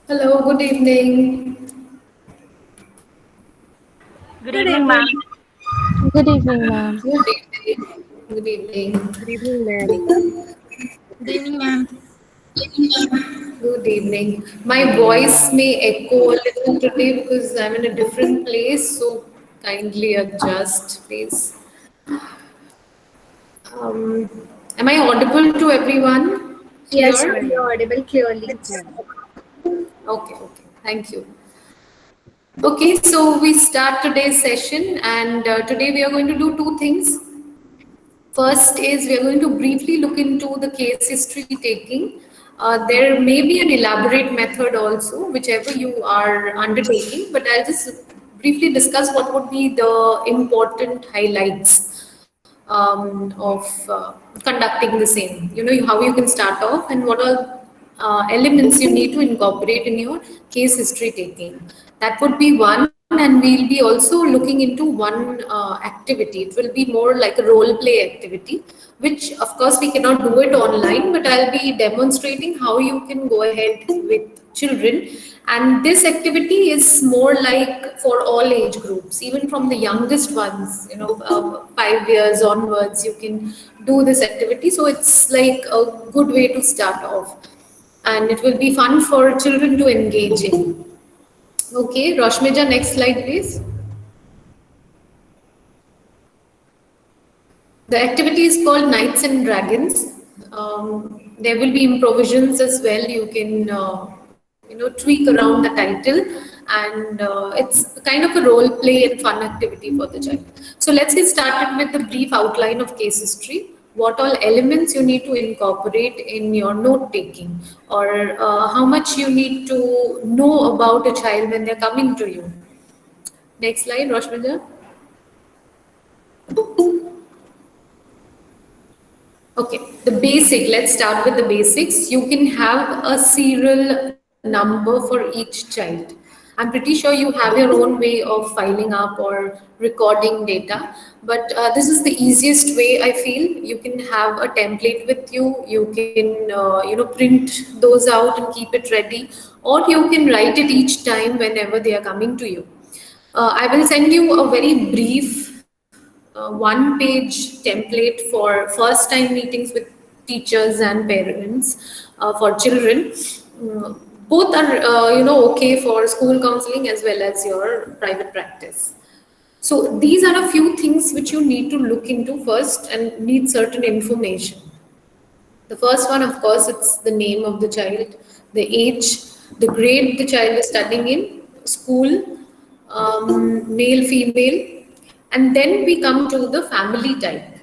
Hello, good evening. Good Good evening, evening. ma'am. Good evening, ma'am. Good evening. Good evening. Good evening, ma'am. Good evening, ma'am. Good evening. My Good evening, voice ma'am. may echo a little today because I'm in a different place, so kindly adjust, please. Um, am I audible to everyone? Yes, Yes, Clear? ma'am. You're ma'am. audible clearly. Yes, ma'am. Okay, okay. Thank you. Okay, so we start today's session, and today we are going to do two things. First is we are going to briefly look into the case history taking. There may be an elaborate method also, whichever you are undertaking, but I'll just briefly discuss what would be the important highlights of conducting the same. You know, how you can start off and what are elements you need to incorporate in your case history taking. That would be one, and we'll be also looking into one activity. It will be more like a role play activity, which of course we cannot do it online, but I'll be demonstrating how you can go ahead with children. And this activity is more like for all age groups, even from the youngest ones, 5 years onwards, you can do this activity. So it's like a good way to start off, and it will be fun for children to engage in. Okay, Roshmeja, next slide, please. The activity is called Knights and Dragons. There will be improvisations as well. You can, tweak around the title, and it's kind of a role play and fun activity for the child. So let's get started with the brief outline of case history. What all elements you need to incorporate in your note taking, or how much you need to know about a child when they're coming to you. Next slide, Roshmija. Okay, the basic, let's start with the basics. You can have a serial number for each child. I'm pretty sure you have your own way of filing up or recording data, but this is the easiest way I feel. You can have a template with you. You can, print those out and keep it ready, or you can write it each time whenever they are coming to you. I will send you a very brief one page template for first time meetings with teachers and parents for children. Both are okay for school counseling as well as your private practice. So these are a few things which you need to look into first and need certain information. The first one, of course, it's the name of the child, the age, the grade the child is studying in, school, male, female, and then we come to the family type.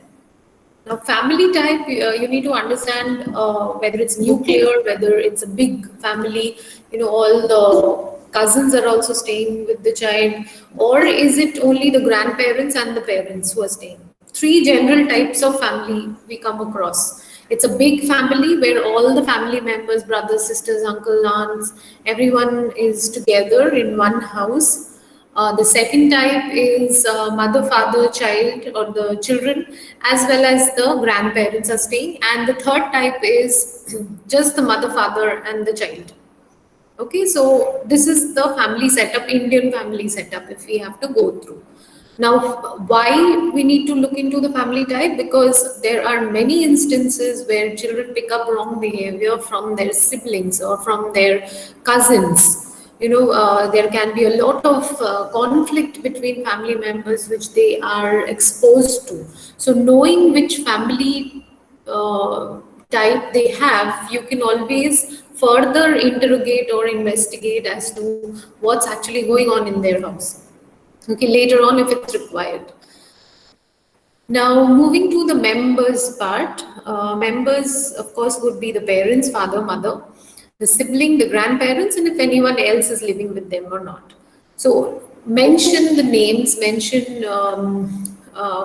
Now, family type, you need to understand whether it's nuclear, whether it's a big family, all the cousins are also staying with the child, or is it only the grandparents and the parents who are staying? Three general types of family we come across. It's a big family where all the family members, brothers, sisters, uncles, aunts, everyone is together in one house. The second type is mother, father, child, or the children, as well as the grandparents are staying. And the third type is just the mother, father, and the child. Okay, so this is the family setup, Indian family setup, if we have to go through. Now, why we need to look into the family type? Because there are many instances where children pick up wrong behavior from their siblings or from their cousins. There can be a lot of conflict between family members which they are exposed to. So, knowing which family type they have, you can always further interrogate or investigate as to what's actually going on in their house. Okay, later on if it's required. Now, moving to the members part, members, of course, would be the parents, father, mother, the sibling, the grandparents, and if anyone else is living with them or not. So, mention the names, mention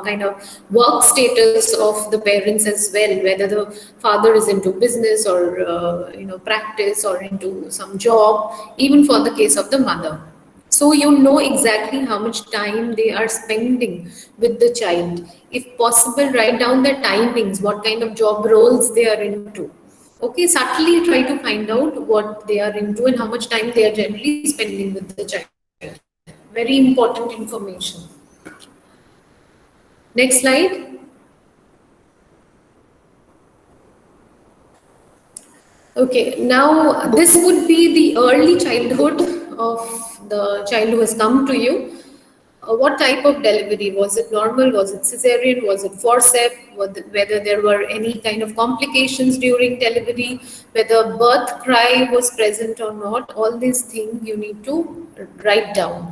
kind of work status of the parents as well, whether the father is into business or practice or into some job, even for the case of the mother. So you know exactly how much time they are spending with the child. If possible, write down their timings, what kind of job roles they are into. Okay, subtly try to find out what they are into and how much time they are generally spending with the child. Very important information. Next slide. Okay, now this would be the early childhood of the child who has come to you. What type of delivery? Was it normal? Was it cesarean? Was it forceps? Whether there were any kind of complications during delivery, whether birth cry was present or not, all these things you need to write down.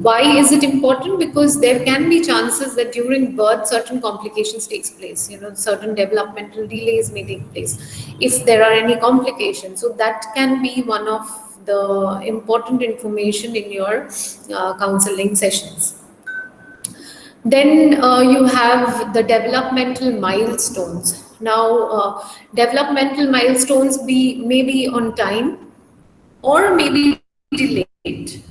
Why is it important? Because there can be chances that during birth certain complications takes place. Certain developmental delays may take place if there are any complications. So that can be one of the important information in your counseling sessions. Then you have the developmental milestones. Now, developmental milestones maybe on time or maybe delayed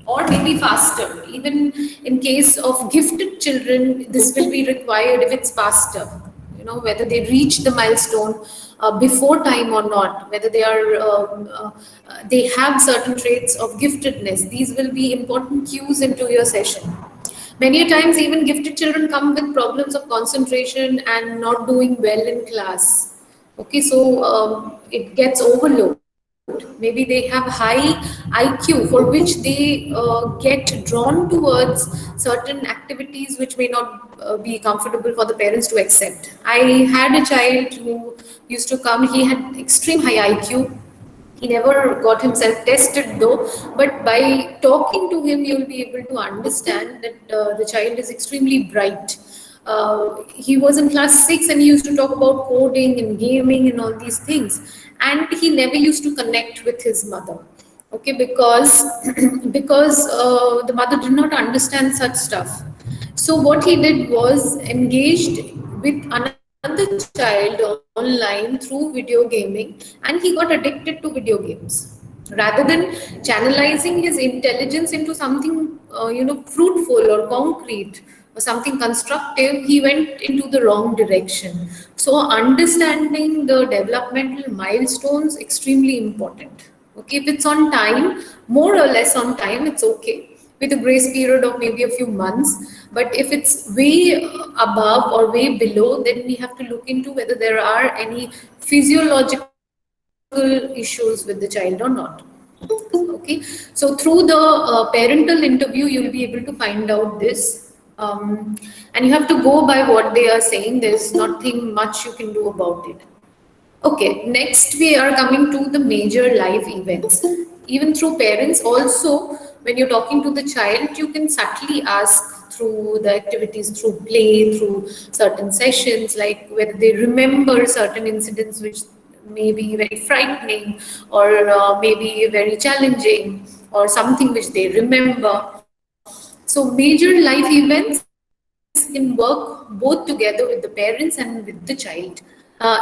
or maybe faster. Even in case of gifted children, this will be required if it's faster. Whether they reach the milestone before time or not, whether they have certain traits of giftedness. These will be important cues into your session. Many times, even gifted children come with problems of concentration and not doing well in class. Okay, so it gets overlooked. Maybe they have high IQ for which they get drawn towards certain activities which may not be comfortable for the parents to accept. I had a child who used to come, he had extreme high IQ. He never got himself tested though, but by talking to him, you'll be able to understand that the child is extremely bright. He was in class 6 and he used to talk about coding and gaming and all these things. And he never used to connect with his mother. Okay, because because the mother did not understand such stuff. So what he did was engaged with another child online through video gaming, and he got addicted to video games. Rather than channelizing his intelligence into something fruitful or concrete or something constructive, he went into the wrong direction. So understanding the developmental milestones extremely important. Okay, if it's on time, more or less on time, it's okay with a grace period of maybe a few months. But if it's way above or way below, then we have to look into whether there are any physiological issues with the child or not. Okay, so through the parental interview, you'll be able to find out this. And you have to go by what they are saying. There's nothing much you can do about it. Okay, next we are coming to the major life events. Even through parents, also, when you're talking to the child, you can subtly ask through the activities, through play, through certain sessions, like whether they remember certain incidents which may be very frightening or maybe very challenging or something which they remember. So, major life events can work both together with the parents and with the child.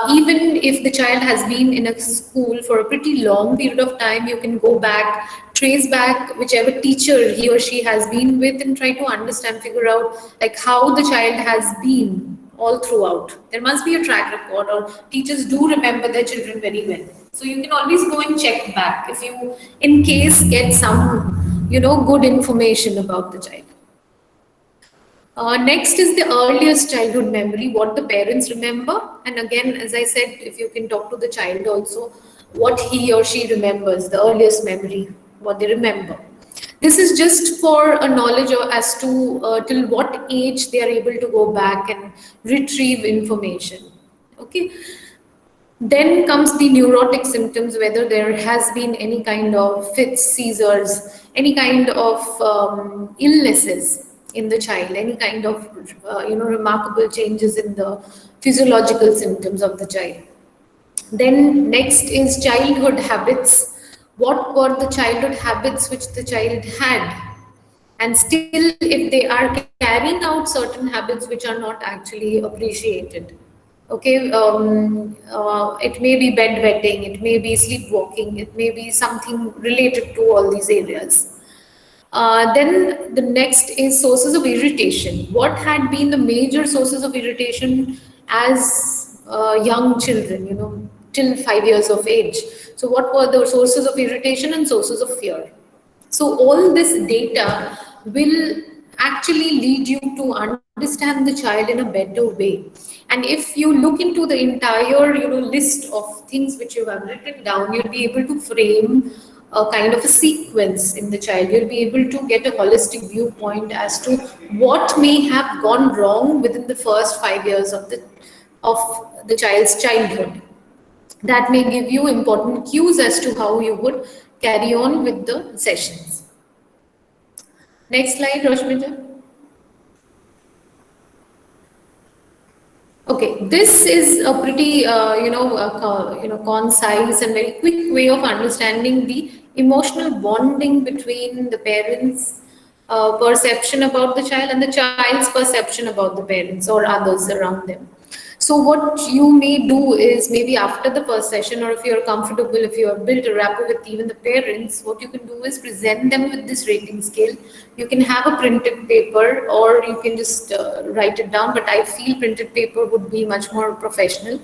Even if the child has been in a school for a pretty long period of time, you can go back, trace back whichever teacher he or she has been with, and try to understand, figure out like how the child has been all throughout. There must be a track record, or teachers do remember their children very well. So you can always go and check back if you, in case, get some, good information about the child. Next is the earliest childhood memory, what the parents remember. And again, as I said, if you can talk to the child also, what he or she remembers, the earliest memory, what they remember. This is just for a knowledge as to till what age they are able to go back and retrieve information. Okay. Then comes the neurotic symptoms, whether there has been any kind of fits, seizures, any kind of illnesses in the child, any kind of remarkable changes in the physiological symptoms of the child. Then next is childhood habits. What were the childhood habits which the child had? And still, if they are carrying out certain habits which are not actually appreciated. Okay, it may be bedwetting, it may be sleepwalking, it may be something related to all these areas. Then the next is sources of irritation. What had been the major sources of irritation as young children? till 5 years of age. So what were the sources of irritation and sources of fear? So all this data will actually lead you to understand the child in a better way. And if you look into the entire, list of things which you have written down, you'll be able to frame a kind of a sequence in the child. You'll be able to get a holistic viewpoint as to what may have gone wrong within the first 5 years of the child's childhood. That may give you important cues as to how you would carry on with the sessions. Next slide, Rashmita. Okay, this is a pretty, concise and very quick way of understanding the emotional bonding between the parents' perception about the child and the child's perception about the parents or others around them. So what you may do is maybe after the first session, or if you're comfortable, if you have built a rapport with even the parents, what you can do is present them with this rating scale. You can have a printed paper or you can just write it down, but I feel printed paper would be much more professional.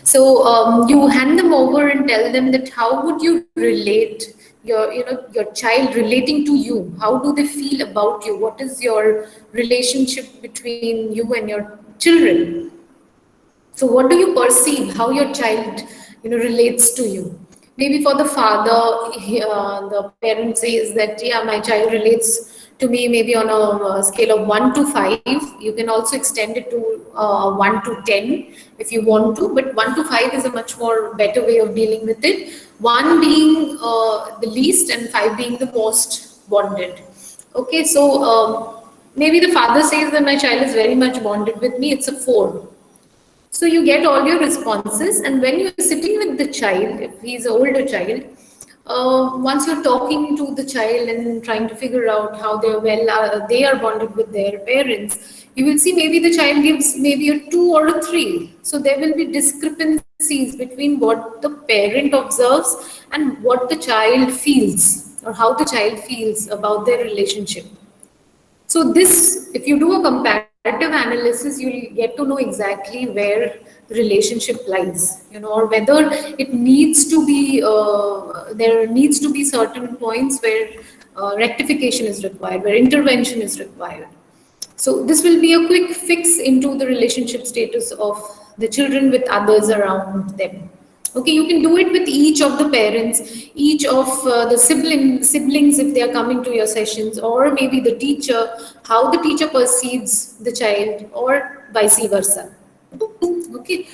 So you hand them over and tell them that how would you relate your child relating to you, how do they feel about you, what is your relationship between you and your children. So what do you perceive how your child, relates to you? Maybe for the father, the parent says that, yeah, my child relates to me maybe on a scale of 1 to 5. You can also extend it to 1 to 10 if you want to, but 1 to 5 is a much more better way of dealing with it. 1 being the least and 5 being the most bonded. Okay, so maybe the father says that my child is very much bonded with me, it's a 4. So you get all your responses, and when you're sitting with the child, if he's an older child, once you're talking to the child and trying to figure out how they are bonded with their parents, you will see maybe the child gives maybe a 2 or a 3. So there will be discrepancies between what the parent observes and what the child feels, or how the child feels about their relationship. So this, if you do a comparative analysis, you'll get to know exactly where the relationship lies, or whether it needs to be, there needs to be certain points where rectification is required, where intervention is required. So this will be a quick fix into the relationship status of the children with others around them. Okay, you can do it with each of the parents, each of the siblings if they are coming to your sessions, or maybe the teacher, how the teacher perceives the child, or vice versa. Okay.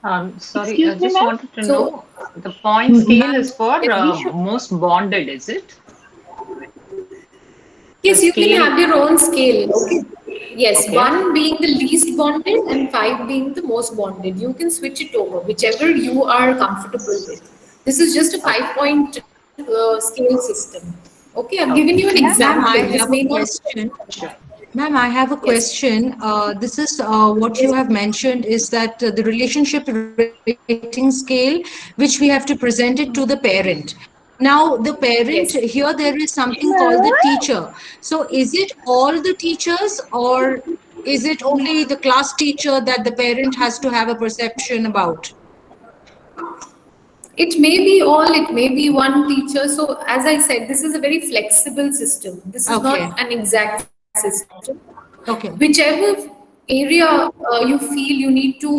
Sorry, I Excuse me, just ma'am. wanted to So, know the point scale is for if we should, most bonded, is it? The yes, you can scale. have your own scale. Okay. Yes, Okay. 1 being the least bonded and 5 being the most bonded. You can switch it over, whichever you are comfortable with. This is just a 5-point scale system. Okay, I've given Okay. you an Ma'am, I example. This have a may not. question. Sure. Ma'am, I have a Yes. question. This is what you have mentioned is that the relationship rating scale, which we have to present it to the parent. Now, the parent Yes. here, there is something called the teacher. So, is it all the teachers, or is it only the class teacher that the parent has to have a perception about? It may be all, it may be one teacher. So, as I said, this is a very flexible system. This is Okay. not an exact system. Okay. Whichever area you feel you need to,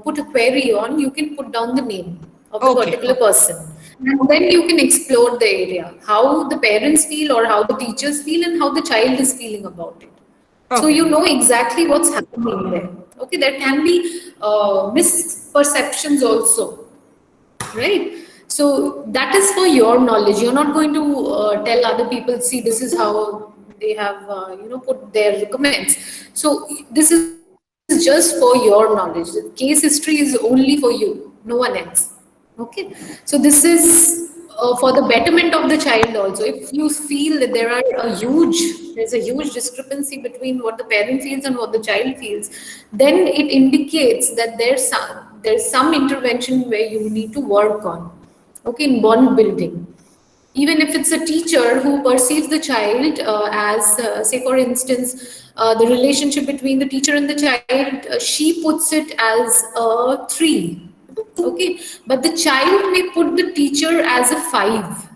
put a query on, you can put down the name of the Okay. particular person. And then you can explore the area, how the parents feel or how the teachers feel and how the child is feeling about it. So Okay. you know exactly what's happening there. Okay, there can be misperceptions also, right? So that is for your knowledge. You're not going to tell other people, see, this is how they have, put their comments. So this is just for your knowledge. The case history is only for you, no one else. Okay, so this is for the betterment of the child also. If you feel that there's a huge discrepancy between what the parent feels and what the child feels, then it indicates that there's some intervention where you need to work on. Okay, in bond building. Even if it's a teacher who perceives the child as, say, for instance, the relationship between the teacher and the child, she puts it as a 3, Okay, but the child may put the teacher as a 5.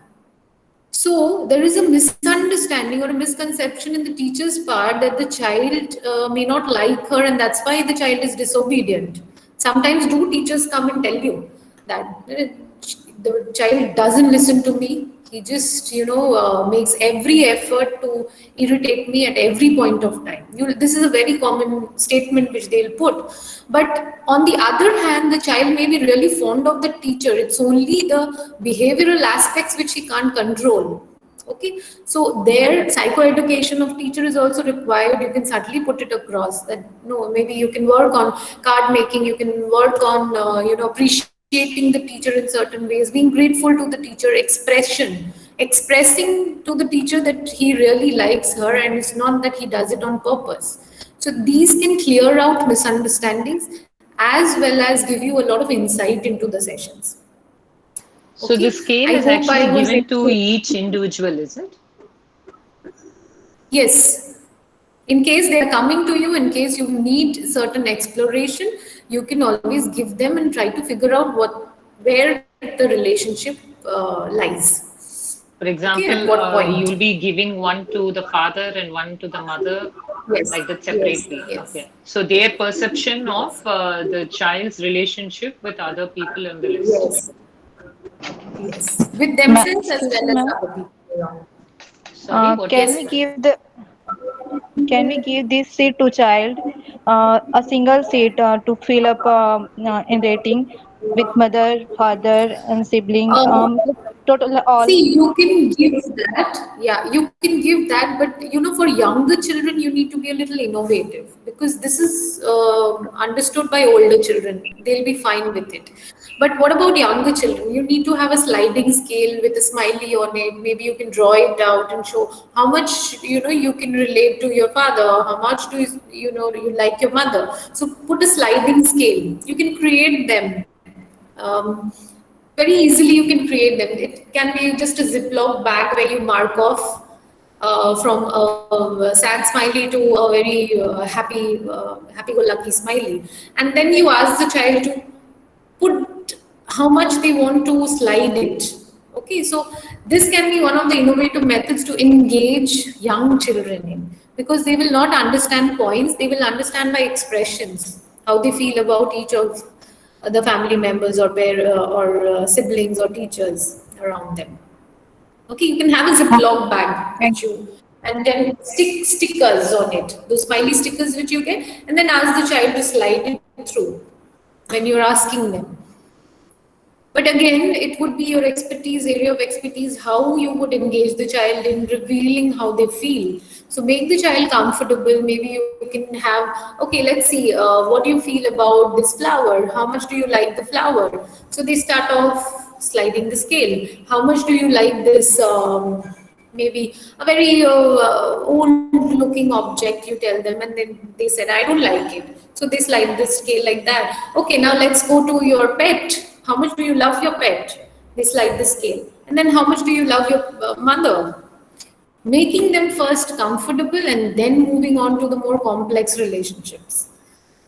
So there is a misunderstanding or a misconception in the teacher's part that the child may not like her, and that's why the child is disobedient. Sometimes do teachers come and tell you that the child doesn't listen to me. He just, makes every effort to irritate me at every point of time. This is a very common statement which they'll put. But on the other hand, the child may be really fond of the teacher. It's only the behavioral aspects which he can't control. Okay, so their psychoeducation of teacher is also required. You can subtly put it across that no, maybe you can work on card making, you can work on appreciating the teacher in certain ways, being grateful to the teacher, expressing to the teacher that he really likes her, and it's not that he does it on purpose. So these can clear out misunderstandings as well as give you a lot of insight into the sessions. So Okay. the scale I is hope I actually was given to able- each individual, is it? Yes. In case they are coming to you, in case you need certain exploration, you can always give them and try to figure out where the relationship lies. For Okay, example, at what point? you'll be giving one to the father and one to the mother, Yes. like that Yes. separately. Yes. Okay. So their perception of the child's relationship with other people in the list. Yes. Yes. With themselves as Excuse well me, as ma'am. other people. Sorry, what Can was we that? give this seat to child, a single seat to fill up in rating with mother, father, and sibling, Um, total all. See, you can give that, yeah, you can give that, but for younger children, you need to be a little innovative because this is understood by older children. They'll be fine with it. But what about younger children? You need to have a sliding scale with a smiley on it. Maybe you can draw it out and show how much you can relate to your father, how much do you like your mother. So put a sliding scale. You can create them. Um, Very easily you can create them. It can be just a Ziploc bag where you mark off from a sad smiley to a very happy-go-lucky smiley, and then you ask the child to put how much they want to slide it. Okay, so this can be one of the innovative methods to engage young children in, because they will not understand points, they will understand by expressions how they feel about each of the family members or siblings or teachers around them. Okay, you can have a Ziploc bag which you and then stick stickers on it, those smiley stickers which you get, and then ask the child to slide it through when you're asking them. But again, it would be your area of expertise, how you would engage the child in revealing how they feel. So make the child comfortable. Maybe you can have, okay, let's see, what do you feel about this flower? How much do you like the flower? So they start off sliding the scale. How much do you like this? Maybe a very old looking object, you tell them, and then they said, I don't like it. So they slide the scale like that. Okay, now let's go to your pet. How much do you love your pet? They slide the scale. And then how much do you love your mother? Making them first comfortable and then moving on to the more complex relationships.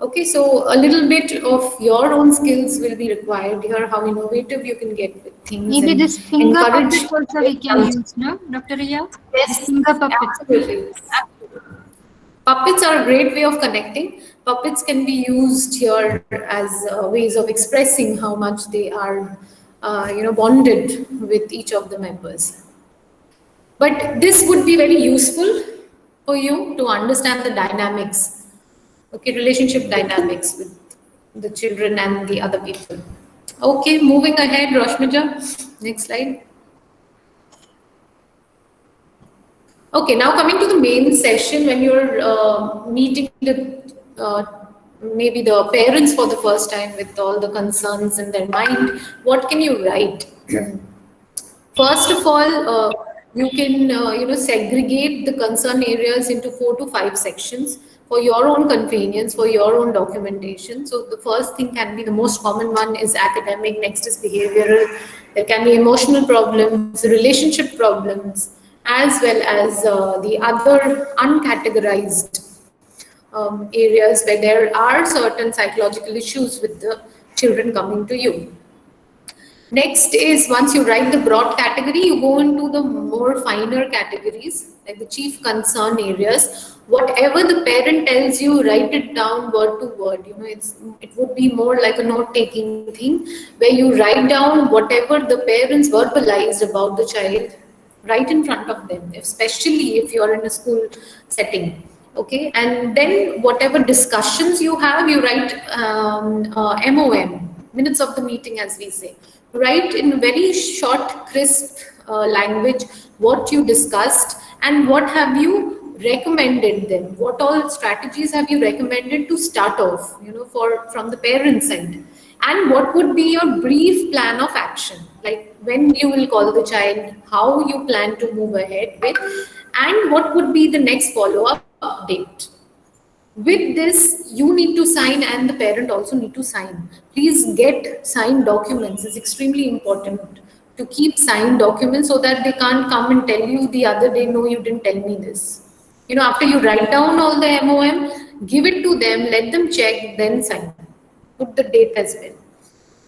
Okay, so a little bit of your own skills will be required here, how innovative you can get with things. Maybe and this finger encourage. puppets also we can use, no, Dr. Riya? Yes, Finger puppets. absolutely. Puppets are a great way of connecting. Puppets can be used here as ways of expressing how much they are, bonded with each of the members. But this would be very useful for you to understand the dynamics, okay, relationship dynamics with the children and the other people. Okay, moving ahead, Roshmija, next slide. Okay, now coming to the main session, when you're meeting maybe the parents for the first time with all the concerns in their mind, what can you write? First of all, you can segregate the concern areas into 4 to 5 sections for your own convenience, for your own documentation. So the first thing can be, the most common one is academic, next is behavioral, there can be emotional problems, relationship problems, as well as the other uncategorized areas where there are certain psychological issues with the children coming to you. Next is, once you write the broad category, you go into the more finer categories, like the chief concern areas. Whatever the parent tells you, write it down word to word. It would be more like a note-taking thing, where you write down whatever the parents verbalized about the child right in front of them, especially if you're in a school setting. Okay, and then whatever discussions you have, you write MOM, minutes of the meeting, as we say. Write in very short, crisp language what you discussed and what have you recommended them. What all strategies have you recommended to start off, from the parent side, and what would be your brief plan of action, like when you will call the child, how you plan to move ahead with, and what would be the next follow-up update. With this, you need to sign and the parent also need to sign. Please get signed documents. It's extremely important to keep signed documents so that they can't come and tell you the other day, no, you didn't tell me this. After you write down all the MOM, give it to them, let them check, then sign. Put the date as well.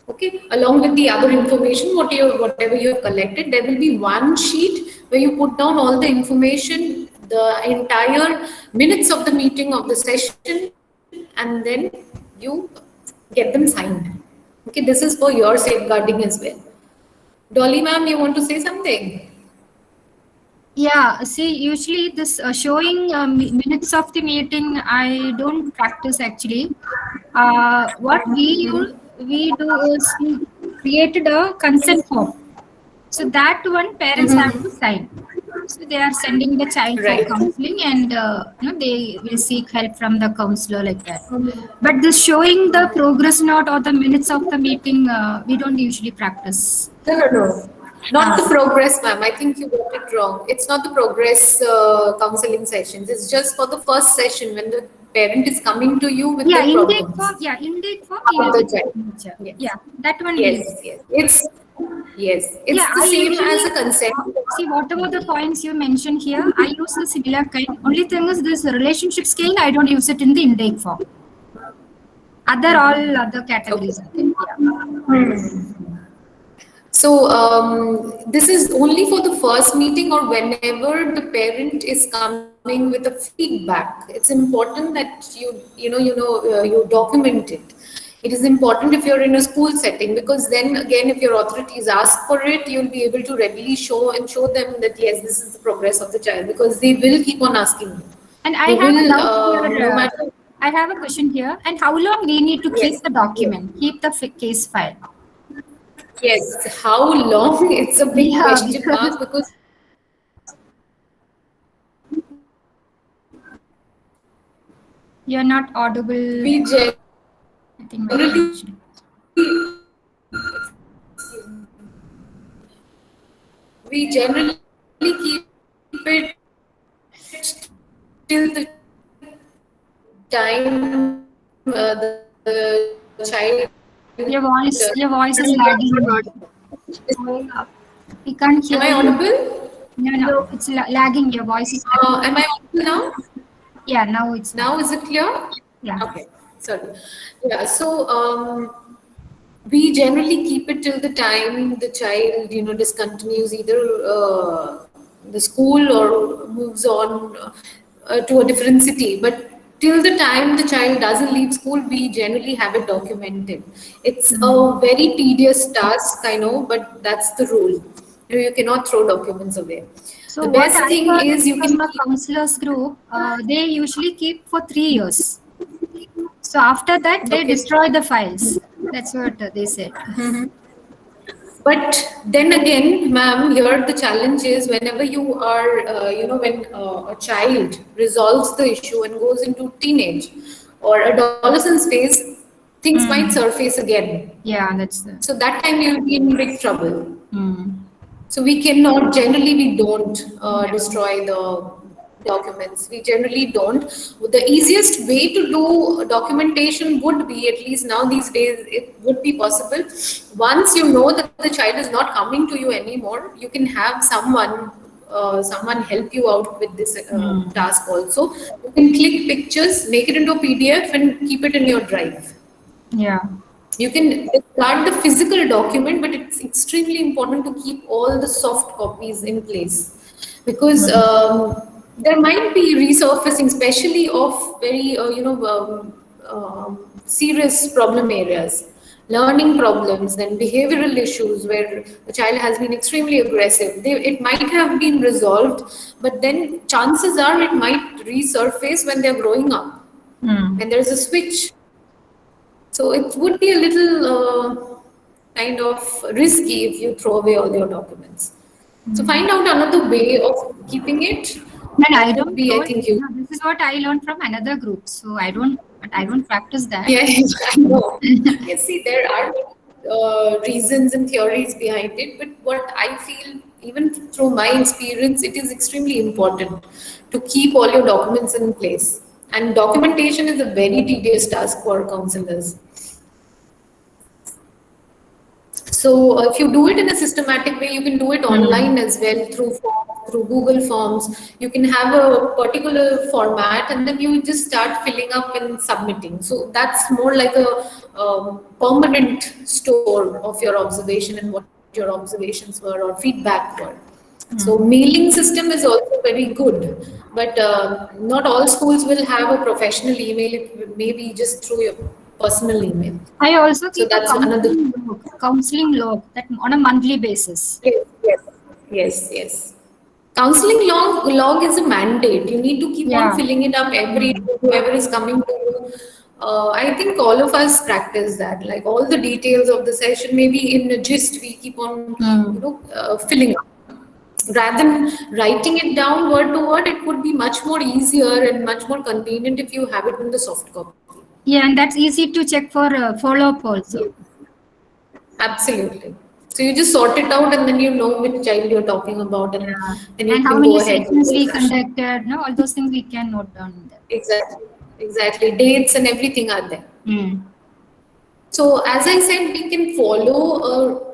Okay, along with the other information, whatever you have collected, there will be one sheet where you put down all the information, the entire minutes of the meeting, of the session, and then you get them signed. Okay, this is for your safeguarding as well. Dolly ma'am, you want to say something? Yeah, see, usually this showing minutes of the meeting, I don't practice actually. What we do is we created a consent form. So that one parents have to sign. So they are sending the child Right. for counseling, and they will seek help from the counselor like that. But this showing the progress note or the minutes of the meeting, we don't usually practice. No. Not the progress, ma'am. I think you got it wrong. It's not the progress counseling sessions. It's just for the first session when the parent is coming to you with Yeah, their intake problems. form. Yeah, intake form. Of the we child. will- Yes. Yeah, that one. Yes. It's Yeah, the I same usually as a consent. see whatever the points you mentioned here. I use the similar kind. Only thing is this relationship scale. I don't use it in the intake form. All other categories. Okay. Yeah. So this is only for the first meeting or whenever the parent is coming with a feedback. It's important that you document it. It is important if you're in a school setting, because then again, if your authorities ask for it, you'll be able to readily show them that yes, this is the progress of the child, because they will keep on asking you. And I They have a will, doubt here. no matter. I have a question here. And how long we need to keep Yes. the document, keep the case file? Yes, how long? It's a big Yeah, question because- mark, because You're not audible. we I think my generally connection. keep it till the time the child. Your voice is lagging. We can't hear Am I you. audible? No, it's lagging. Your voice is lagging. Am I audible now? Yeah, now it's Now is it clear? yeah. Okay, sorry. Yeah, so we generally keep it till the time the child, discontinues either the school or moves on to a different city. But till the time the child doesn't leave school, we generally have it documented. It's a very tedious task, I know, but that's the rule. You cannot throw documents away. So The what best I thing heard is you from can a counselors group, they usually keep for 3 years. So after that, they destroy the files. That's what they said. But then again, ma'am, here the challenge is whenever you are, when a child resolves the issue and goes into teenage or adolescence phase, things might surface again. Yeah, that's the. So that time you'll be in big trouble. So we cannot, generally we don't destroy the documents. We generally don't. The easiest way to do documentation would be, at least now these days, it would be possible. Once you know that the child is not coming to you anymore, you can have someone help you out with this task also. You can click pictures, make it into a PDF and keep it in your drive. Yeah. You can discard the physical document, but it's extremely important to keep all the soft copies in place because there might be resurfacing, especially of very serious problem areas, learning problems and behavioral issues where the child has been extremely aggressive. It might have been resolved, but then chances are it might resurface when they're growing up, and there's a switch. So it would be a little kind of risky if you throw away all your documents. So find out another way of keeping it. And I That would don't be, know. I think, you. This is what I learned from another group. So I don't practice that. Yeah, I know. Yes, see, there are reasons and theories behind it, but what I feel, even through my experience, it is extremely important to keep all your documents in place. And documentation is a very tedious task for counselors. So if you do it in a systematic way, you can do it online as well through forms, through Google Forms. You can have a particular format, and then you just start filling up and submitting. So that's more like a permanent store of your observation and what your observations were or feedback were. So mailing system is also very good, but not all schools will have a professional email. It may be just through your personal email. I also So keep that's a another. counseling log that on a monthly basis. Yes, yes, yes, yes. Counseling log is a mandate. You need to keep on filling it up every day, whoever is coming to you. I think all of us practice that. Like all the details of the session, maybe in a gist, we keep on, filling up. Rather than writing it down word to word, it would be much more easier and much more convenient if you have it in the soft copy. Yeah, and that's easy to check for follow-up also. Absolutely. So you just sort it out and then you know which child you're talking about, and then you And how can many go ahead. sessions we conducted, no, all those things we can note down there. Exactly. Exactly. Dates and everything are there. So as I said, we can follow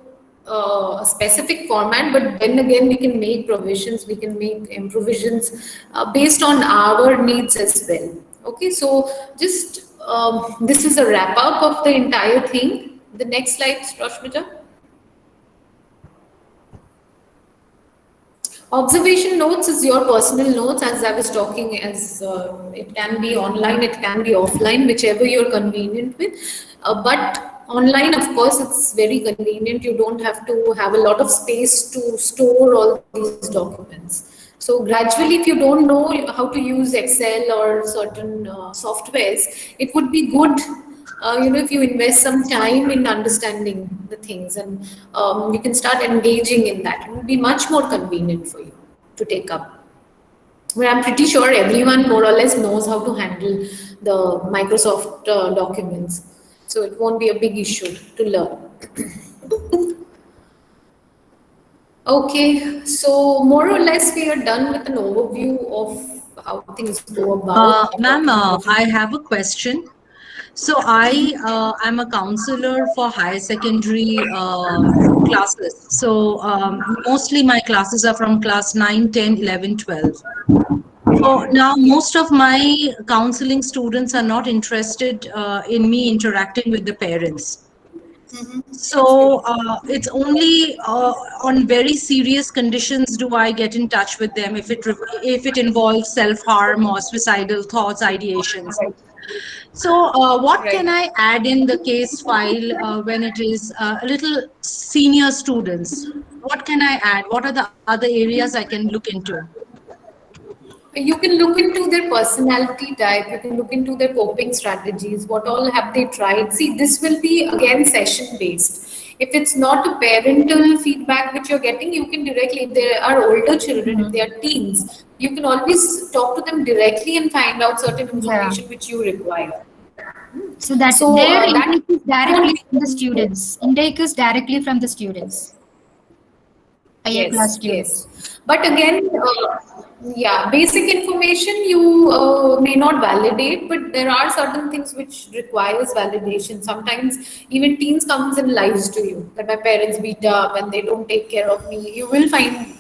a specific format, but then again, we can make provisions, we can make improvisions based on our needs as well. Okay, so just this is a wrap up of the entire thing. The next slide, Rashmita. Observation notes is your personal notes, as I was talking, as it can be online, it can be offline, whichever you're convenient with. But online, of course, it's very convenient. You don't have to have a lot of space to store all these documents. So gradually, if you don't know how to use Excel or certain softwares, it would be good if you invest some time in understanding the things, and you can start engaging in that. It will be much more convenient for you to take up. But I'm pretty sure everyone more or less knows how to handle the Microsoft documents. So it won't be a big issue to learn. Okay, so more or less we are done with an overview of how things go about. Ma'am, I have a question. So I am a counselor for higher secondary classes. So mostly my classes are from class 9, 10, 11, 12. So now most of my counseling students are not interested in me interacting with the parents. So it's only on very serious conditions do I get in touch with them if it involves self-harm or suicidal thoughts, ideations. So what can I add in the case file when it is a little senior students? What can I add? What are the other areas I can look into? You can look into their personality type, you can look into their coping strategies, what all have they tried. See, this will be again session based. If it's not a parental feedback which you're getting, you can directly, if there are older children, if they are teens, you can always talk to them directly and find out certain information which you require. So that So, their that intake is directly from the students. Intake is directly from the students. Higher class students. Yes. But again, basic information you may not validate, but there are certain things which requires validation. Sometimes even teens comes and lies to you that my parents beat up and they don't take care of me. You will find,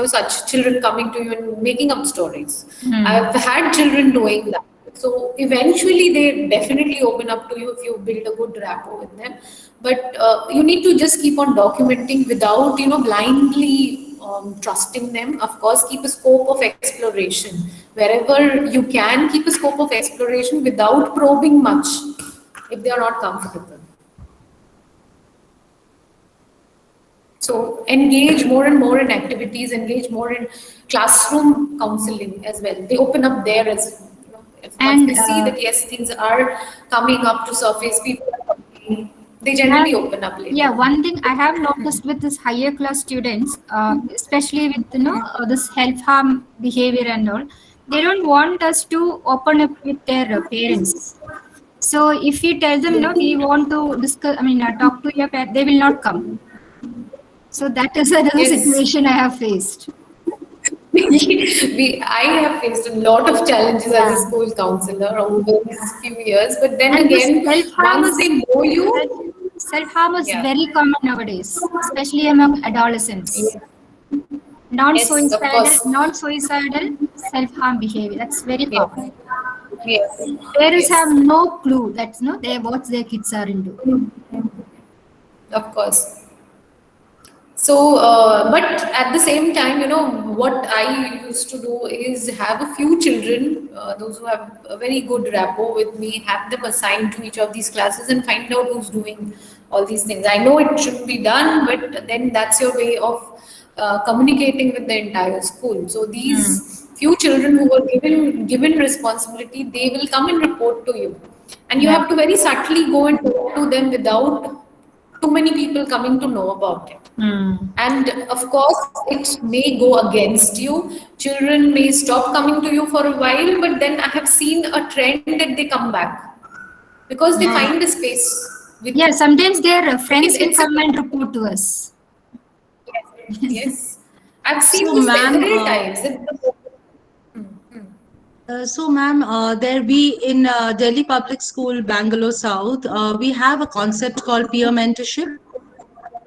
such children coming to you and making up stories. I've had children doing that. So eventually they definitely open up to you if you build a good rapport with them. But you need to just keep on documenting without, blindly trusting them. Of course, keep a scope of exploration. Wherever you can, keep a scope of exploration without probing much if they are not comfortable. So engage more and more in activities, engage more in classroom counseling as well. They open up there as if once And they see that yes, things are coming up to surface, people are talking, they generally open up later. yeah, one thing I have noticed with this higher class students, especially with this self harm behavior and all, they don't want us to open up with their parents. So if you tell them no, we want to discuss, talk to your parents, they will not come. So that is another Yes. situation I have faced. I have faced a lot of challenges as a Yeah. school counselor over these few years, but then And this again, self-harm once they know you, self-harm is Yeah. very common nowadays, especially among adolescents. Yes, of course. Non-suicidal self-harm behavior. That's very Yes. common. Yes. Parents Yes. have no clue that what their kids are into. Of course. So, but at the same time, what I used to do is have a few children, those who have a very good rapport with me, have them assigned to each of these classes and find out who's doing all these things. I know it shouldn't be done, but then that's your way of communicating with the entire school. So these few children who were given responsibility, they will come and report to you, and you Yeah. have to very subtly go and talk to them without too many people coming to know about it. And of course, it may go against you. Children may stop coming to you for a while, but then I have seen a trend that they come back because they find a space with Yeah, sometimes their friends will it's a- come and report to us. yes. I've seen So, this ma'am, several times. So, ma'am, there we in Delhi Public School, Bangalore South, we have a concept called peer mentorship.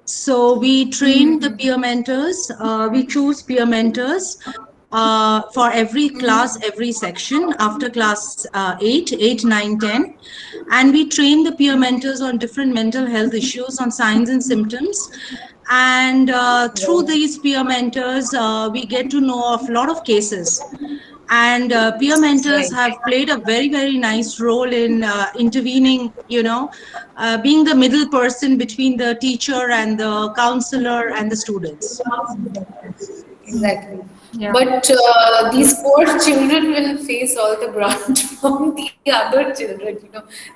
So we train the peer mentors. We choose peer mentors for every class, every section after class 8, 9, 10. And we train the peer mentors on different mental health issues, on signs and symptoms. And through these peer mentors, we get to know of a lot of cases. And peer mentors have played a very, very nice role in intervening, being the middle person between the teacher and the counselor and the students. Exactly. Yeah. But these poor children will face all the brunt from the other children.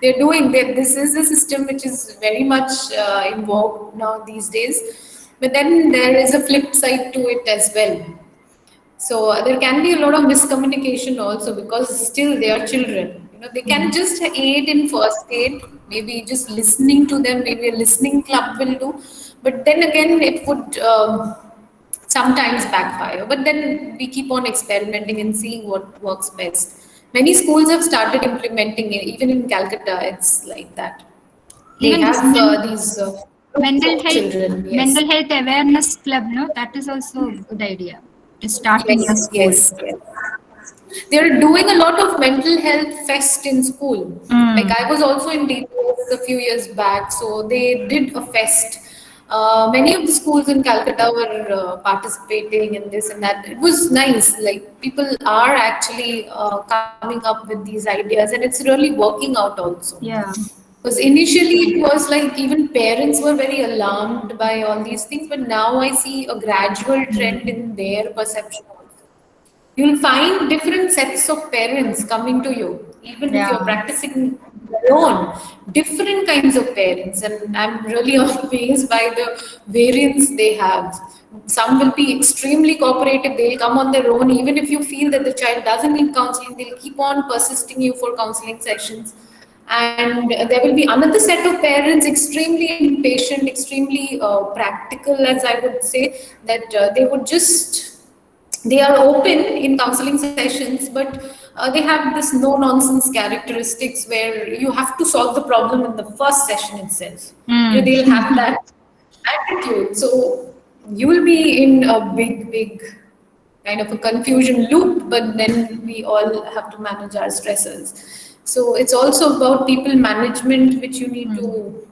They're doing that. This is a system which is very much in vogue now these days. But then there is a flip side to it as well. So there can be a lot of miscommunication also because still they are children. They can just aid in first aid, maybe just listening to them, maybe a listening club will do. But then again, it would sometimes backfire. But then we keep on experimenting and seeing what works best. Many schools have started implementing it, even in Calcutta, it's like that. They Even this have these mental groups of health children. Yes. mental health awareness club, that is also a good idea to start in your Yes, school. yes, yes. They're doing a lot of mental health fest in school. Like I was also in DPS a few years back, so they did a fest. Many of the schools in Calcutta were participating in this and that. It was nice. Like people are actually coming up with these ideas, and it's really working out also. Yeah. Because initially it was like even parents were very alarmed by all these things, but now I see a gradual trend in their perception. You'll find different sets of parents coming to you, even if you're Yeah. practicing alone, different kinds of parents. And I'm really amazed by the variance they have. Some will be extremely cooperative, they'll come on their own, even if you feel that the child doesn't need counseling, they'll keep on persisting you for counseling sessions. And there will be another set of parents extremely impatient, extremely practical, as I would say, that they are open in counseling sessions, but they have this no nonsense characteristics where you have to solve the problem in the first session itself. They'll have that attitude. So you will be in a big kind of a confusion loop, but then we all have to manage our stressors. So it's also about people management, which you need to,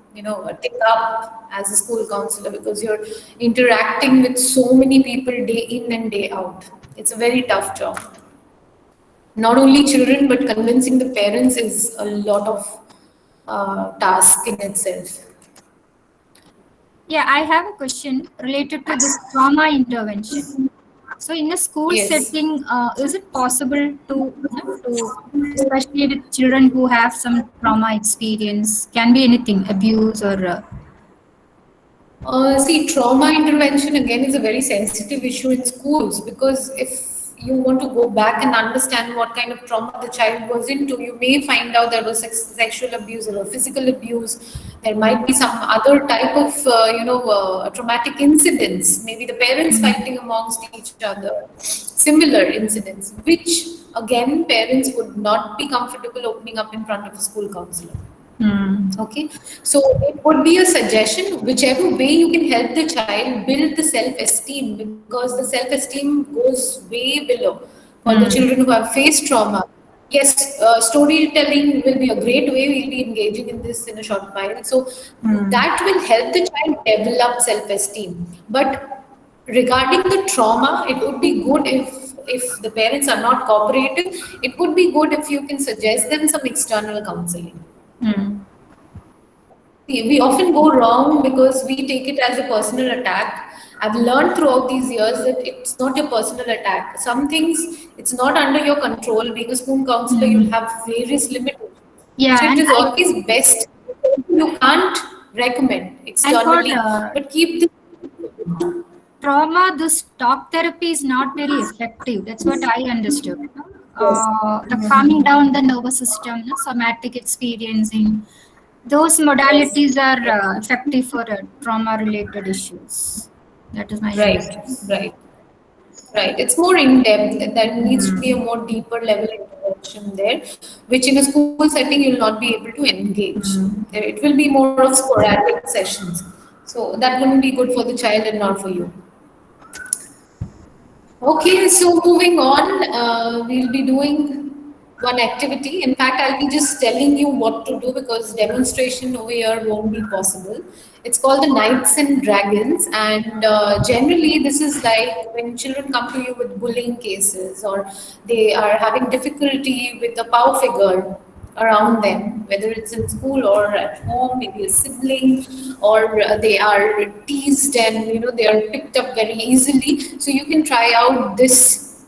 take up as a school counselor, because you're interacting with so many people day in and day out. It's a very tough job. Not only children, but convincing the parents is a lot of task in itself. Yeah, I have a question related to this trauma intervention. So, in a school Yes. setting, is it possible to, especially with children who have some trauma experience, can be anything, abuse or See, trauma intervention again is a very sensitive issue in schools, because if you want to go back and understand what kind of trauma the child was into, you may find out there was sexual abuse or physical abuse. There might be some other type of, traumatic incidents, maybe the parents fighting amongst each other, similar incidents, which again, parents would not be comfortable opening up in front of a school counselor. Okay, so it would be a suggestion, whichever way you can help the child build the self-esteem, because the self-esteem goes way below for the children who have faced trauma. Yes, storytelling will be a great way. We'll be engaging in this in a short while. So that will help the child develop self-esteem. But regarding the trauma, it would be good if the parents are not cooperative. It would be good if you can suggest them some external counseling. We often go wrong because we take it as a personal attack. I've learned throughout these years that it's not a personal attack. Some things, it's not under your control. Being a school counselor, you'll have various limitations. yeah, So it and is always best. You can't recommend externally, but keep the trauma, this talk therapy is not very effective. That's what I understood. The calming down the nervous system, somatic experiencing, those modalities are effective for trauma-related issues. That is my right. Right. It's more in depth. There needs to be a more deeper level intervention there, which in a school setting you'll not be able to engage. It will be more of sporadic sessions. So that wouldn't be good for the child and not for you. Okay, so moving on, we'll be doing one activity. In fact, I'll be just telling you what to do, because demonstration over here won't be possible. It's called the Knights and Dragons, and generally this is like when children come to you with bullying cases, or they are having difficulty with a power figure around them, whether it's in school or at home, maybe a sibling, or they are teased and they are picked up very easily. So you can try out this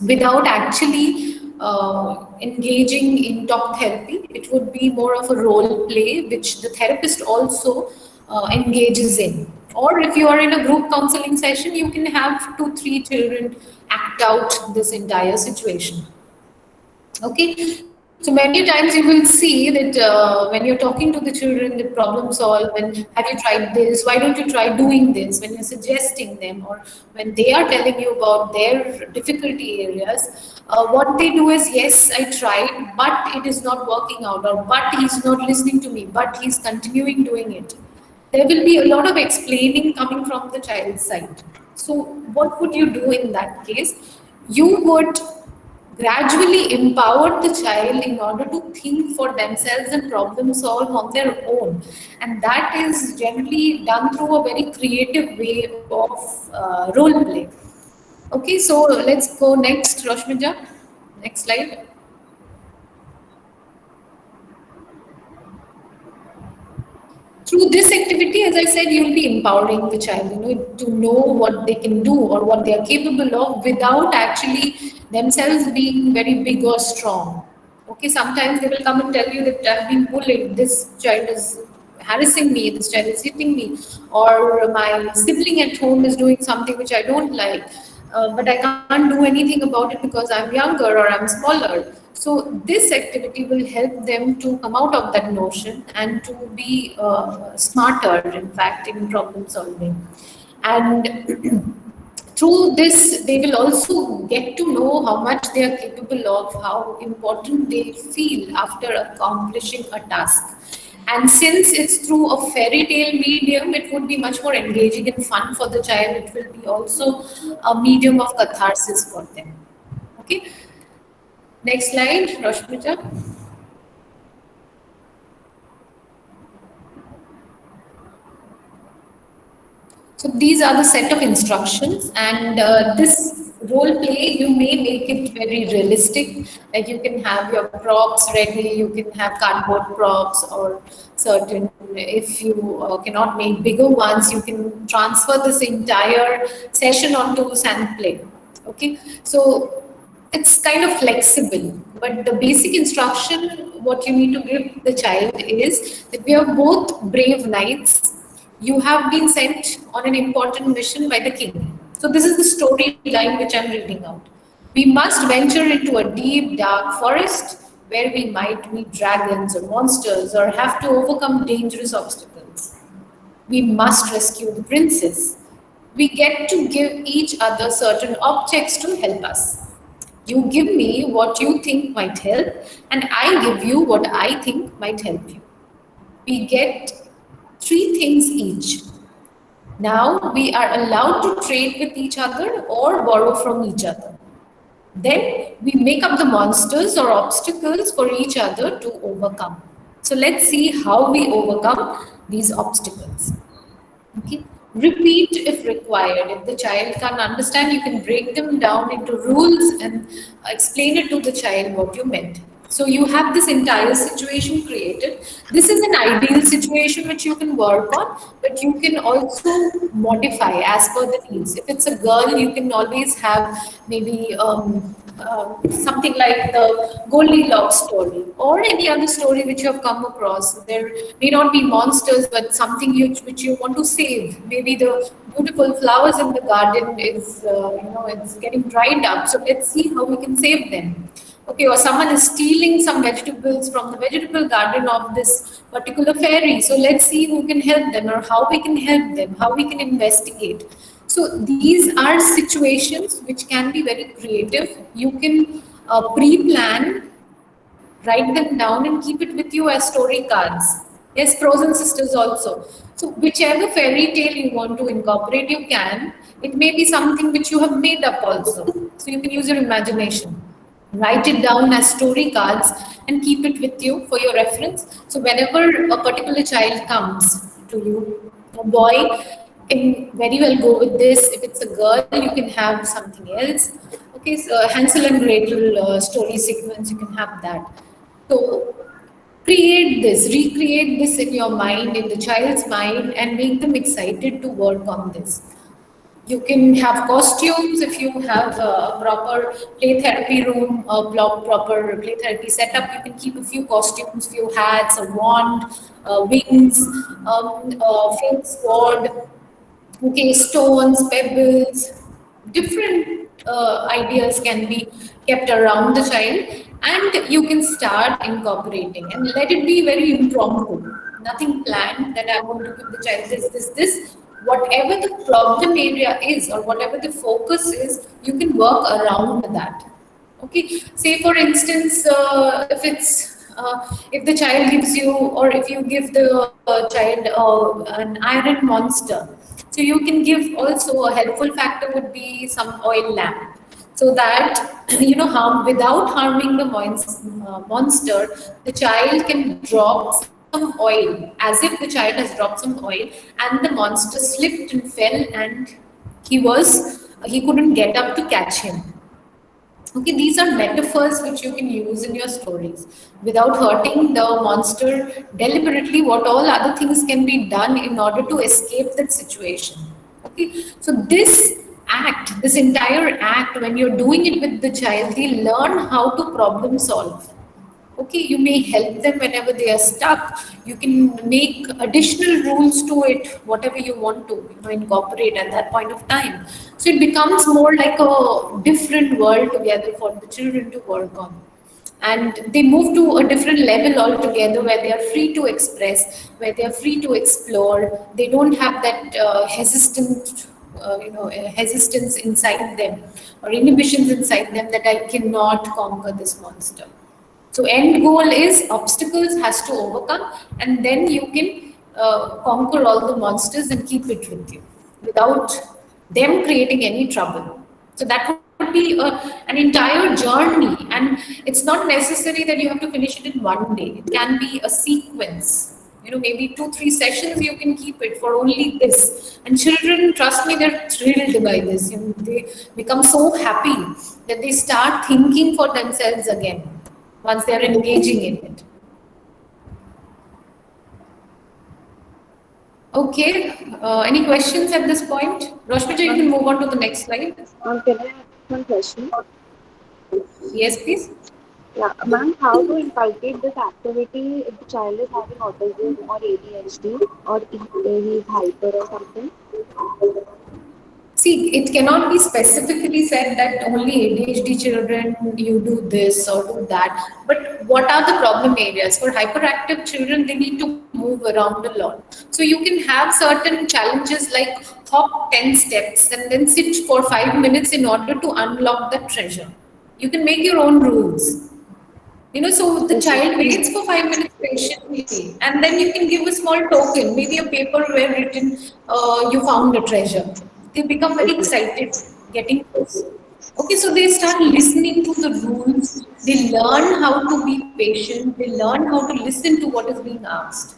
without actually engaging in talk therapy. It would be more of a role play, which the therapist also engages in. Or if you are in a group counseling session, you can have 2, 3 children act out this entire situation. Okay, so many times you will see that when you're talking to the children, the problem solve. When have you tried this? Why don't you try doing this? When you're suggesting them, or when they are telling you about their difficulty areas, what they do is, yes, I tried, but it is not working out, or but he's not listening to me, but he's continuing doing it. There will be a lot of explaining coming from the child's side. So what would you do in that case? You would gradually empower the child in order to think for themselves and problem solve on their own. And that is generally done through a very creative way of role play. Okay, so let's go next, Roshmija. Next slide. Through this activity, as I said, you'll be empowering the child, to know what they can do or what they are capable of without actually themselves being very big or strong. Okay, sometimes they will come and tell you that I've been bullied, this child is harassing me, this child is hitting me, or my sibling at home is doing something which I don't like, but I can't do anything about it because I'm younger or I'm smaller. So this activity will help them to come out of that notion and to be smarter, in fact, in problem solving. And through this, they will also get to know how much they are capable of, how important they feel after accomplishing a task. And since it's through a fairy tale medium, it would be much more engaging and fun for the child. It will be also a medium of catharsis for them. Okay. Next slide, Rashmita. So these are the set of instructions, and this role play, you may make it very realistic. Like you can have your props ready, you can have cardboard props, or certain, if you cannot make bigger ones, you can transfer this entire session onto sand play. Okay, so it's kind of flexible, but the basic instruction, what you need to give the child is that we are both brave knights. You have been sent on an important mission by the king. So this is the storyline which I'm reading out. We must venture into a deep, dark forest where we might meet dragons or monsters or have to overcome dangerous obstacles. We must rescue the princess. We get to give each other certain objects to help us. You give me what you think might help, and I give you what I think might help you. We get three things each. Now we are allowed to trade with each other or borrow from each other. Then we make up the monsters or obstacles for each other to overcome. So let's see how we overcome these obstacles. Okay. Repeat if required. If the child can't understand, you can break them down into rules and explain it to the child what you meant. So you have this entire situation created. This is an ideal situation which you can work on, but you can also modify as per the needs. If it's a girl, you can always have maybe something like the Goldilocks story or any other story which you have come across. There may not be monsters, but something which you want to save. Maybe the beautiful flowers in the garden is, it's getting dried up. So let's see how we can save them. Okay, or someone is stealing some vegetables from the vegetable garden of this particular fairy. So let's see who can help them or how we can help them, how we can investigate. So these are situations which can be very creative. You can pre-plan, write them down and keep it with you as story cards. Yes, Frozen Sisters also. So whichever fairy tale you want to incorporate, you can. It may be something which you have made up also. So you can use your imagination. Write it down as story cards and keep it with you for your reference. So whenever a particular child comes to you, a boy can very well go with this. If it's a girl, you can have something else. Okay, so Hansel and Gretel story sequence, you can have that. So create this, recreate this in your mind, in the child's mind, and make them excited to work on this. You can have costumes if you have a proper play therapy room, a proper play therapy setup. You can keep a few costumes, few hats, a wand, wings, fake sword, okay, stones, pebbles, different ideas can be kept around the child, and you can start incorporating and let it be very impromptu. Nothing planned that I'm going to give the child this. Whatever the problem area is or whatever the focus is, you can work around that. Okay, say for instance, if the child gives you, or if you give the child an iron monster, so you can give also a helpful factor would be some oil lamp, so that without harming the monster, the child can drop some oil, as if the child has dropped some oil, and the monster slipped and fell, and he couldn't get up to catch him. Okay, these are metaphors which you can use in your stories without hurting the monster deliberately. What all other things can be done in order to escape that situation. Okay, so this entire act, when you're doing it with the child, they learn how to problem solve. Okay, you may help them whenever they are stuck. You can make additional rules to it, whatever you want to incorporate at that point of time. So it becomes more like a different world together for the children to work on. And they move to a different level altogether, where they are free to express, where they are free to explore. They don't have that hesitance inside them or inhibitions inside them that I cannot conquer this monster. So end goal is obstacles has to overcome, and then you can conquer all the monsters and keep it with you without them creating any trouble. So that would be an entire journey, and it's not necessary that you have to finish it in one day. It can be a sequence. Maybe 2 3 sessions you can keep it for only this. And children, trust me, they're thrilled by this. They become so happy that they start thinking for themselves again once they're engaging in it. Okay, any questions at this point? Roshmita, you can move on to the next slide. Can I ask one question? Yes, please. Yeah, ma'am, how to inculcate this activity if the child is having autism or ADHD or if he is hyper or something? See, it cannot be specifically said that only ADHD children you do this or do that. But what are the problem areas? For hyperactive children, they need to move around a lot. So you can have certain challenges like hop 10 steps and then sit for 5 minutes in order to unlock the treasure. You can make your own rules. So the child waits for 5 minutes patiently, and then you can give a small token, maybe a paper where written, you found a treasure. They become very excited getting this. Okay, so they start listening to the rules. They learn how to be patient. They learn how to listen to what is being asked.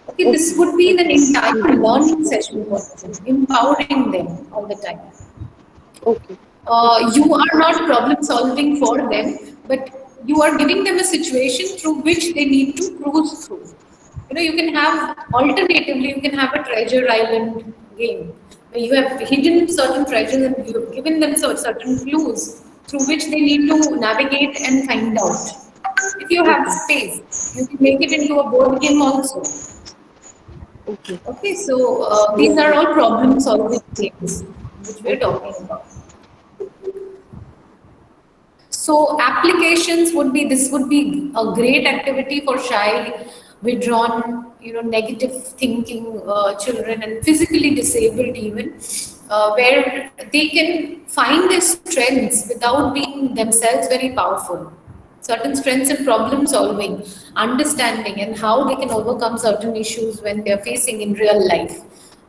Okay, this would be an entire learning session for them, empowering them all the time. Okay. You are not problem solving for them, but you are giving them a situation through which they need to cruise through. You can have, alternatively, you can have a treasure island game where you have hidden certain treasures and you have given them certain clues through which they need to navigate and find out. If you have space, you can make it into a board game also. Okay, so these are all problem solving games which we're talking about. So applications would be, this would be a great activity for shy, withdrawn, negative thinking children and physically disabled even, where they can find their strengths without being themselves very powerful. Certain strengths in problem solving, understanding, and how they can overcome certain issues when they're facing in real life.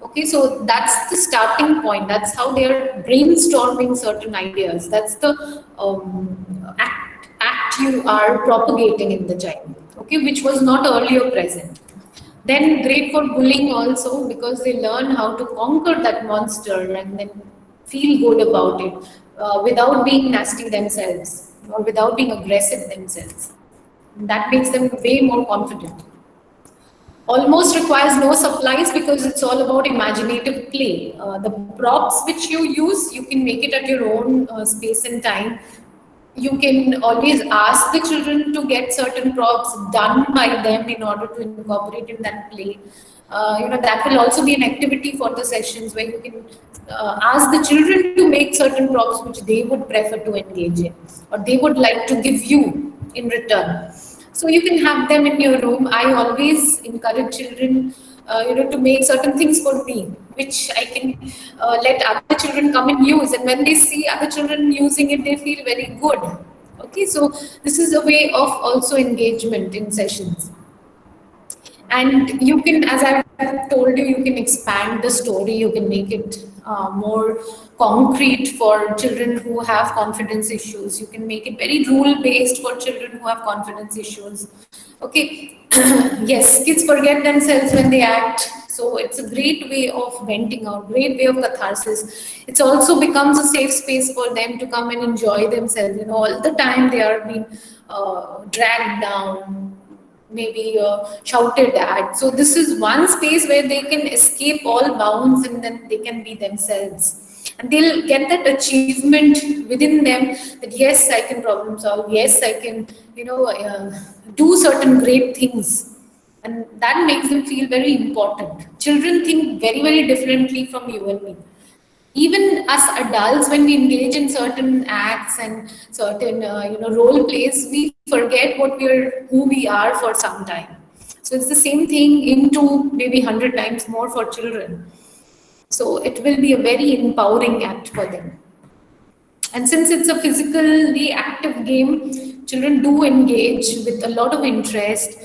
Okay, so that's the starting point. That's how they're brainstorming certain ideas. That's the act you are propagating in the child, okay, which was not earlier present. Then great for bullying also, because they learn how to conquer that monster and then feel good about it without being nasty themselves or without being aggressive themselves. That makes them way more confident. Almost requires no supplies because it's all about imaginative play. The props which you use, you can make it at your own space and time. You can always ask the children to get certain props done by them in order to incorporate in that play. That will also be an activity for the sessions where you can ask the children to make certain props which they would prefer to engage in or they would like to give you in return. So you can have them in your room. I always encourage children, to make certain things for me, which I can let other children come and use. And when they see other children using it, they feel very good. Okay, so this is a way of also engagement in sessions. And you can, as I've told you, you can expand the story. You can make it more concrete for children who have confidence issues. You can make it very rule-based for children who have confidence issues. Okay, yes, kids forget themselves when they act. So it's a great way of venting out, great way of catharsis. It also becomes a safe space for them to come and enjoy themselves. All the time they are being dragged down, maybe shouted at. So this is one space where they can escape all bounds and then they can be themselves. And they'll get that achievement within them that yes, I can problem solve. Yes, I can, do certain great things. And that makes them feel very important. Children think very, very differently from you and me. Even us adults, when we engage in certain acts and certain role plays, we forget who we are for some time. So it's the same thing into maybe 100 times more for children. So it will be a very empowering act for them. And since it's a physically active game, children do engage with a lot of interest,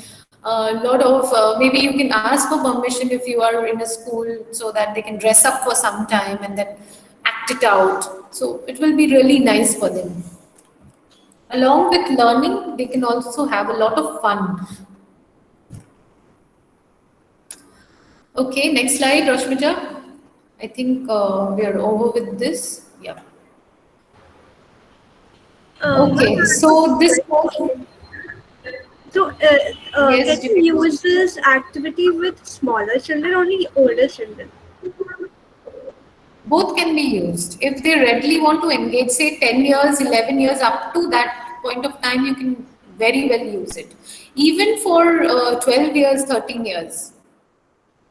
a lot of maybe you can ask for permission if you are in a school so that they can dress up for some time and then act it out. So it will be really nice for them. Along with learning, they can also have a lot of fun. Okay, next slide, Rashmita. I think we are over with this. Yeah. Okay, so this was. So, Yes, can you use this activity with smaller children or only older children? Both can be used. If they readily want to engage, say 10 years, 11 years, up to that point of time, you can very well use it. Even for 12 years, 13 years.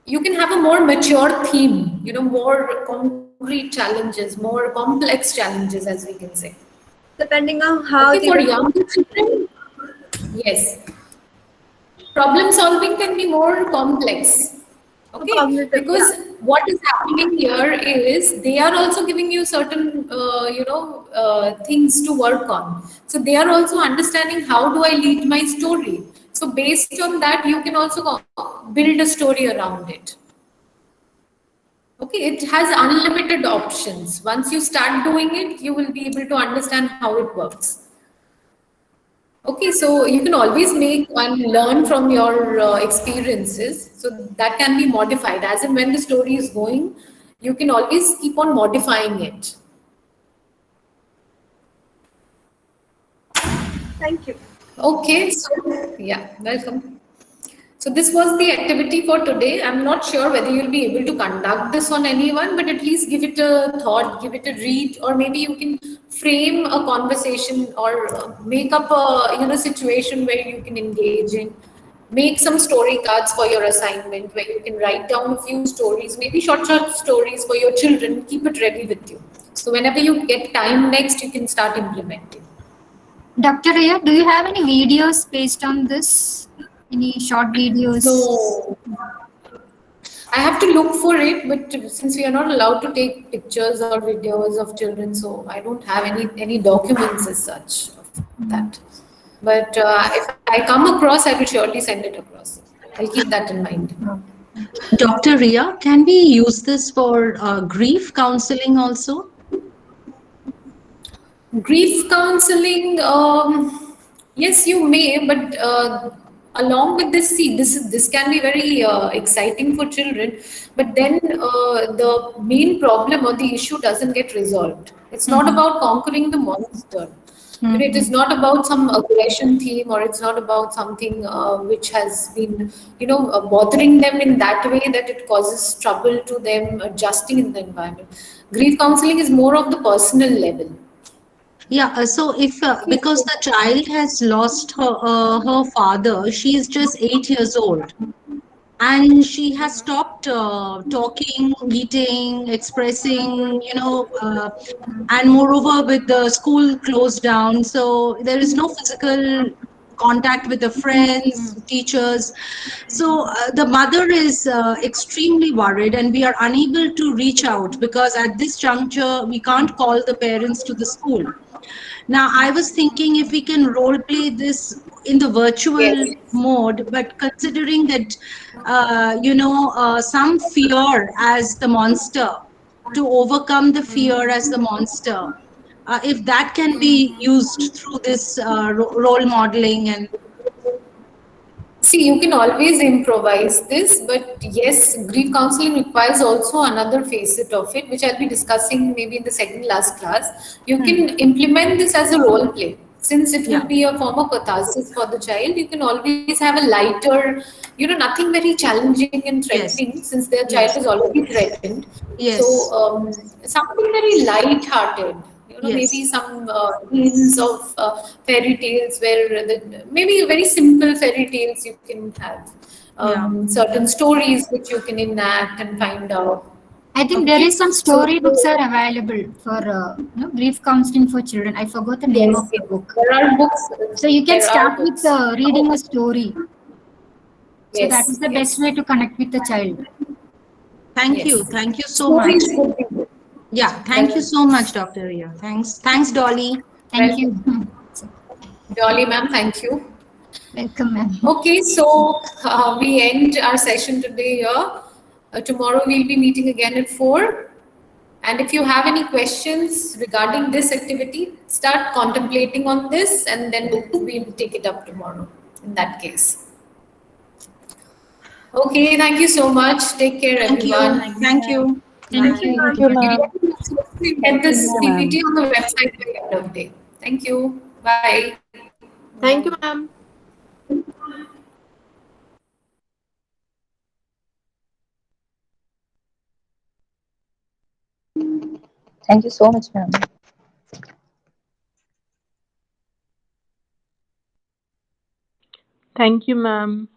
You can have a more mature theme, more concrete challenges, more complex challenges, as we can say. Depending on how Okay, they for younger children, yes. Problem solving can be more complex. Okay, Cognitive, because what is happening here is they are also giving you certain, things to work on. So they are also understanding how do I lead my story. So based on that, you can also build a story around it. Okay, it has unlimited options. Once you start doing it, you will be able to understand how it works. Okay, so you can always make and learn from your experiences. So that can be modified as and when the story is going. You can always keep on modifying it. Thank you. Okay, so yeah, welcome. So this was the activity for today. I'm not sure whether you'll be able to conduct this on anyone, but at least give it a thought, give it a read, or maybe you can frame a conversation or make up a situation where you can engage in. Make some story cards for your assignment where you can write down a few stories, maybe short stories for your children. Keep it ready with you. So whenever you get time next, you can start implementing. Dr. Ria, do you have any videos based on this? Any short videos? So I have to look for it, but since we are not allowed to take pictures or videos of children, so I don't have any documents as such of that. But if I come across, I will surely send it across. I'll keep that in mind. Dr. Ria, can we use this for grief counseling also? Grief counseling, yes, you may, but along with this, see, this can be very exciting for children, but then the main problem or the issue doesn't get resolved. It's not about conquering the monster. And it is not about some aggression theme, or it's not about something which has been, bothering them in that way that it causes trouble to them adjusting in the environment. Grief counseling is more of the personal level. Yeah, so if because the child has lost her father, she is just 8 years old, and she has stopped talking, eating, expressing, and moreover, with the school closed down, so there is no physical contact with the friends, teachers. So the mother is extremely worried, and we are unable to reach out because at this juncture we can't call the parents to the school. Now, I was thinking if we can role play this in the virtual mode, but considering that, some fear as the monster, to overcome the fear as the monster, if that can be used through this role modeling and. See, you can always improvise this, but yes, grief counseling requires also another facet of it, which I'll be discussing maybe in the second last class. You can implement this as a role play. Since it will be a form of catharsis for the child, you can always have a lighter, nothing very challenging and threatening, since their child is already threatened. Yes. So something very light-hearted. Maybe some hints of fairy tales where maybe very simple fairy tales you can have. Certain stories which you can enact and find out. I think there is some storybooks are available for grief counseling for children. I forgot the name of the book. There are books. So you can start with reading a story. So Yes, that is the best way to connect with the child. Thank you so much. Yeah, thank you so much, Dr. Ria. Thanks, Dolly. Thank you. Jolly, ma'am, thank you. Welcome, ma'am. Okay, so we end our session today here. Tomorrow we'll be meeting again at 4. And if you have any questions regarding this activity, start contemplating on this and then we'll take it up tomorrow in that case. Okay, thank you so much. Take care, Thank you. everyone. Thank you. Thank you. Thank you, ma'am. We'll get this PPT on the website by the end of the day. Thank you. Bye. Thank you, ma'am. Thank you so much, ma'am. Thank you, ma'am.